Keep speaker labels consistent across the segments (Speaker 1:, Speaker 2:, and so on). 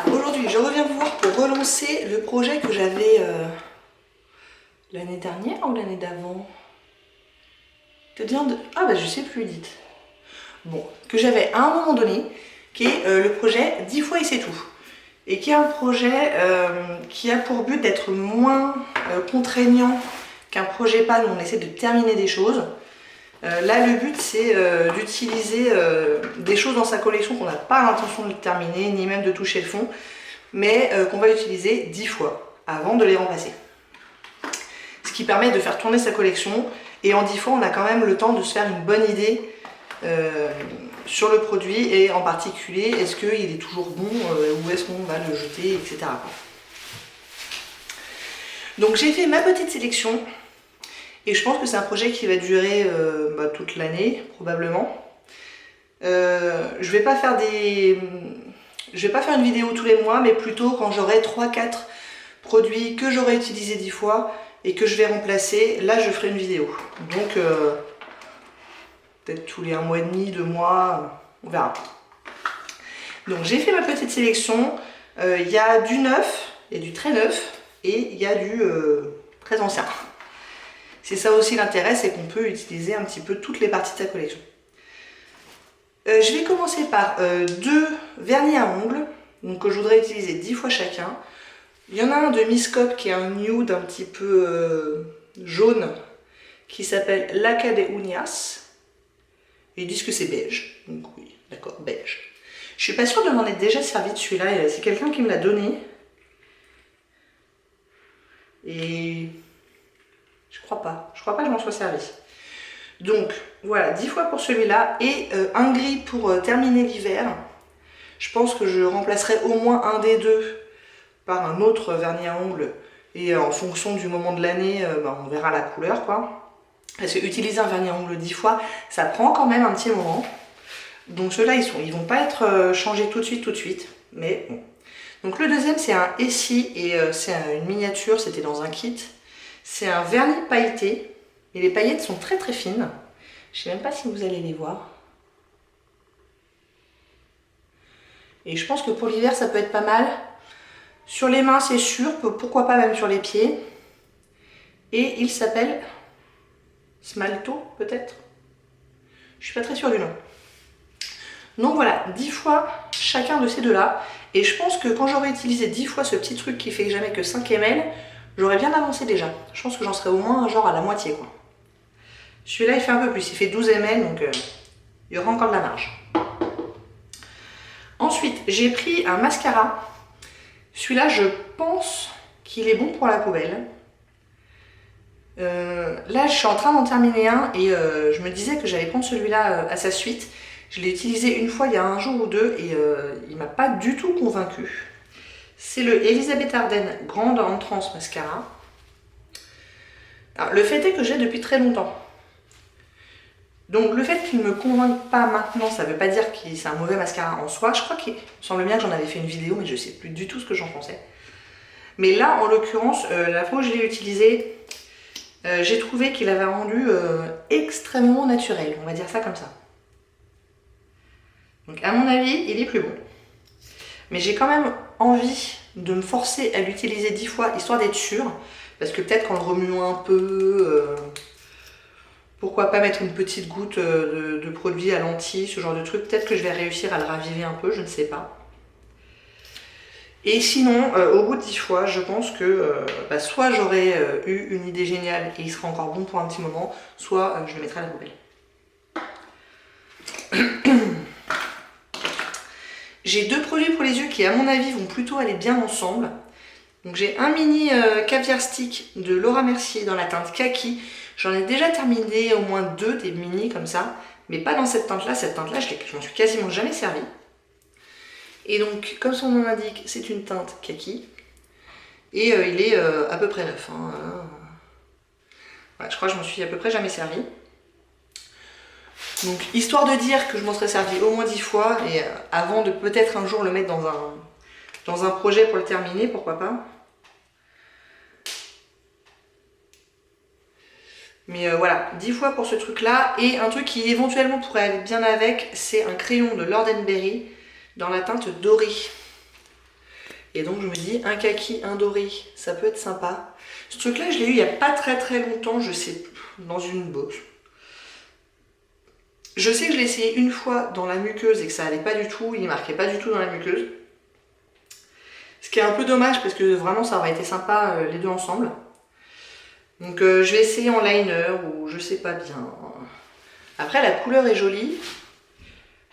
Speaker 1: Voilà, aujourd'hui je reviens vous voir pour relancer le projet que j'avais l'année dernière ou l'année d'avant. Ah bah je sais plus, dites. Bon, que j'avais à un moment donné, qui est le projet 10 fois et c'est tout. Et qui est un projet qui a pour but d'être moins contraignant qu'un projet PAN où on essaie de terminer des choses. Là, le but, c'est d'utiliser des choses dans sa collection qu'on n'a pas l'intention de terminer, ni même de toucher le fond, mais qu'on va utiliser 10 fois avant de les remplacer. Ce qui permet de faire tourner sa collection, et en 10 fois, on a quand même le temps de se faire une bonne idée sur le produit, et en particulier, est-ce qu'il est toujours bon, ou est-ce qu'on va le jeter, etc. Donc j'ai fait ma petite sélection. Et je pense que c'est un projet qui va durer toute l'année, probablement. Je vais pas faire une vidéo tous les mois, mais plutôt quand j'aurai 3-4 produits que j'aurai utilisés 10 fois et que je vais remplacer, là je ferai une vidéo. Donc peut-être tous les 1 mois et demi, 2 mois, on verra. Donc j'ai fait ma petite sélection. Il y a du neuf, il y a du très neuf et il y a du très ancien. C'est ça aussi l'intérêt, c'est qu'on peut utiliser un petit peu toutes les parties de sa collection. Je vais commencer par 2 vernis à ongles, donc que je voudrais utiliser 10 fois chacun. Il y en a un de Miscope qui est un nude un petit peu jaune, qui s'appelle Laca de Uñas. Et ils disent que c'est beige, donc oui, d'accord, beige. Je suis pas sûre de m'en être déjà servi de celui-là, c'est quelqu'un qui me l'a donné. Et... je crois pas que je m'en sois servi. Donc voilà, 10 fois pour celui-là et un gris pour terminer l'hiver. Je pense que je remplacerai au moins un des deux par un autre vernis à ongles. Et en fonction du moment de l'année, on verra la couleur quoi. Parce que utiliser un vernis à ongles 10 fois, ça prend quand même un petit moment. Donc ceux-là, ils vont pas être changés tout de suite. Mais bon. Donc le deuxième, c'est un Essie et c'est une miniature, c'était dans un kit. C'est un vernis pailleté et les paillettes sont très très fines. Je ne sais même pas si vous allez les voir. Et je pense que pour l'hiver ça peut être pas mal. Sur les mains c'est sûr, pourquoi pas même sur les pieds. Et il s'appelle Smalto peut-être. Je suis pas très sûre du nom. Donc voilà, 10 fois chacun de ces deux-là. Et je pense que quand j'aurai utilisé 10 fois ce petit truc qui fait jamais que 5 ml, j'aurais bien avancé déjà. Je pense que j'en serais au moins genre à la moitié quoi. Celui-là il fait un peu plus, il fait 12 ml donc il y aura encore de la marge. Ensuite j'ai pris un mascara. Celui-là je pense qu'il est bon pour la poubelle. Là je suis en train d'en terminer un et je me disais que j'allais prendre celui-là à sa suite. Je l'ai utilisé une fois il y a un jour ou deux et il m'a pas du tout convaincu. C'est le Elisabeth Arden Grande Entrance Mascara. Alors, le fait est que j'ai depuis très longtemps. Donc le fait qu'il ne me convainque pas maintenant, ça ne veut pas dire que c'est un mauvais mascara en soi. Je crois qu'il me semble bien que j'en avais fait une vidéo, mais je ne sais plus du tout ce que j'en pensais. Mais là, en l'occurrence, la fois où je l'ai utilisé, j'ai trouvé qu'il avait rendu extrêmement naturel. On va dire ça comme ça. Donc à mon avis, il est plus bon. Mais j'ai quand même envie de me forcer à l'utiliser 10 fois, histoire d'être sûre. Parce que peut-être qu'en le remuant un peu, pourquoi pas mettre une petite goutte de produit à lentilles, ce genre de truc. Peut-être que je vais réussir à le raviver un peu, je ne sais pas. Et sinon, au bout de 10 fois, je pense que soit j'aurais eu une idée géniale et il sera encore bon pour un petit moment, soit je le mettrai à la poubelle. J'ai 2 produits pour les yeux qui, à mon avis, vont plutôt aller bien ensemble. Donc j'ai un mini caviar stick de Laura Mercier dans la teinte kaki. J'en ai déjà terminé au moins 2 des mini comme ça, mais pas dans cette teinte-là. Cette teinte-là, je m'en suis quasiment jamais servi. Et donc, comme son nom l'indique, c'est une teinte kaki. Et il est à peu près neuf. Hein. Ouais, je crois que je m'en suis à peu près jamais servi. Donc, histoire de dire que je m'en serais servi au moins 10 fois, et avant de peut-être un jour le mettre dans un projet pour le terminer, pourquoi pas. Mais voilà, 10 fois pour ce truc-là. Et un truc qui éventuellement pourrait aller bien avec, c'est un crayon de Lord & Berry dans la teinte dorée. Et donc je me dis un kaki, un doré, ça peut être sympa. Ce truc là je l'ai eu il n'y a pas très longtemps, je sais, dans une box. Je sais que je l'ai essayé une fois dans la muqueuse et que ça allait pas du tout, il marquait pas du tout dans la muqueuse. Ce qui est un peu dommage parce que vraiment ça aurait été sympa les deux ensemble. Donc je vais essayer en liner ou je sais pas bien. Après la couleur est jolie.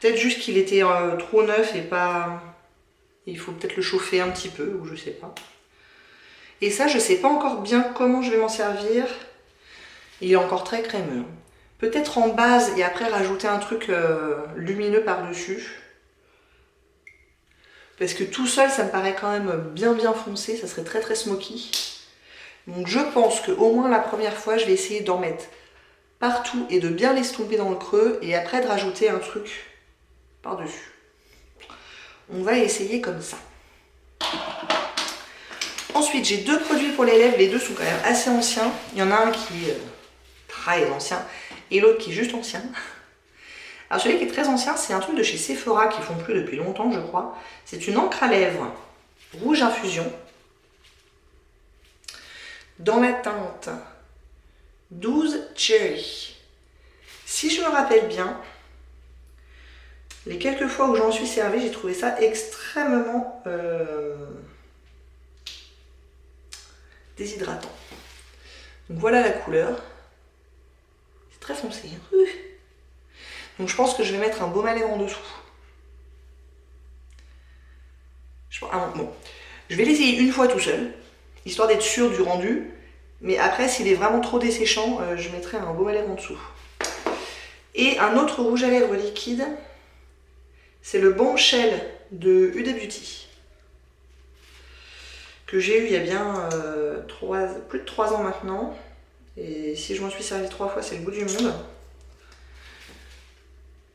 Speaker 1: Peut-être juste qu'il était trop neuf et pas... Il faut peut-être le chauffer un petit peu ou je sais pas. Et ça je sais pas encore bien comment je vais m'en servir. Il est encore très crémeux. Peut-être en base et après rajouter un truc lumineux par-dessus. Parce que tout seul ça me paraît quand même bien foncé, ça serait très smoky. Donc je pense qu'au moins la première fois je vais essayer d'en mettre partout et de bien l'estomper dans le creux et après de rajouter un truc par-dessus. On va essayer comme ça. Ensuite j'ai deux produits pour les lèvres, les deux sont quand même assez anciens. Il y en a un qui est très ancien et l'autre qui est juste ancien. Alors celui qui est très ancien, c'est un truc de chez Sephora qu'ils font plus depuis longtemps je crois. C'est une encre à lèvres rouge infusion dans la teinte 12 Cherry. Si je me rappelle bien, les quelques fois où j'en suis servi, j'ai trouvé ça extrêmement déshydratant. Donc voilà la couleur. C'est très foncé. Donc je pense que je vais mettre un baume à lèvres en dessous. Bon, je vais l'essayer une fois tout seul, histoire d'être sûr du rendu. Mais après, s'il est vraiment trop desséchant, je mettrai un baume à lèvres en dessous. Et un autre rouge à lèvres liquide, c'est le Bombshell de Huda Beauty. Que j'ai eu il y a bien plus de 3 ans maintenant. Et si je m'en suis servi 3 fois, c'est le bout du monde.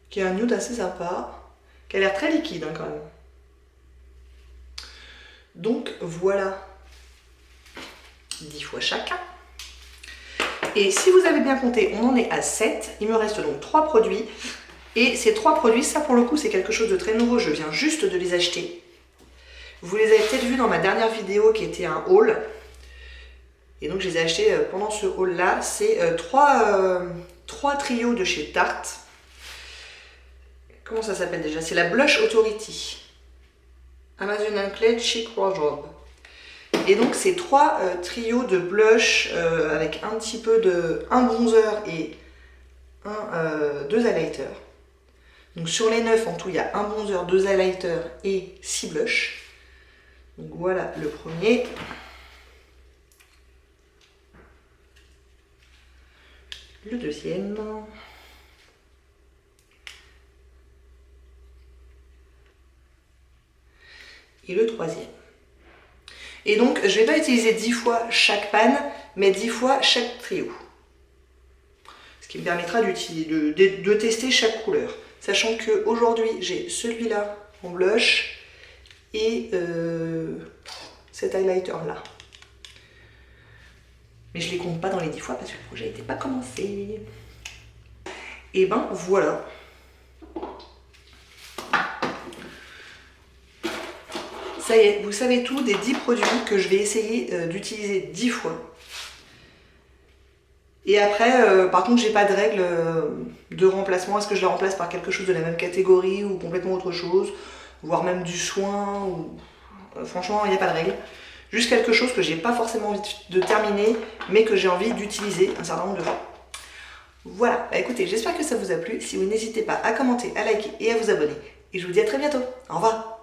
Speaker 1: Qui est un nude assez sympa. Qui a l'air très liquide hein, quand même. Donc voilà. 10 fois chacun. Et si vous avez bien compté, on en est à 7. Il me reste donc 3 produits. Et ces 3 produits, ça pour le coup, c'est quelque chose de très nouveau. Je viens juste de les acheter. Vous les avez peut-être vus dans ma dernière vidéo qui était un haul. Et donc je les ai achetés pendant ce haul là. C'est 3 trios de chez Tarte. Comment ça s'appelle déjà? C'est la Blush Authority. Amazon Clay Chic Wardrobe. Et donc c'est 3 trios de blush avec un petit peu de... un bronzer et 2 highlighters. Donc sur les 9 en tout il y a un bronzer, 2 highlighters et 6 blushs. Donc voilà le premier. Le deuxième. Et le troisième. Et donc je ne vais pas utiliser 10 fois chaque panne, mais 10 fois chaque trio. Ce qui me permettra de tester chaque couleur. Sachant qu'aujourd'hui j'ai celui-là en blush et cet highlighter là. Mais je ne les compte pas dans les 10 fois parce que le projet n'était pas commencé. Et ben voilà. Ça y est, vous savez tout des 10 produits que je vais essayer d'utiliser 10 fois. Et après, par contre, j'ai pas de règle de remplacement. Est-ce que je la remplace par quelque chose de la même catégorie ou complètement autre chose, voire même du soin ou... Franchement, il n'y a pas de règle. Juste quelque chose que j'ai pas forcément envie de terminer, mais que j'ai envie d'utiliser un certain nombre de fois. Voilà, bah écoutez, j'espère que ça vous a plu. Si vous n'hésitez pas à commenter, à liker et à vous abonner. Et je vous dis à très bientôt. Au revoir.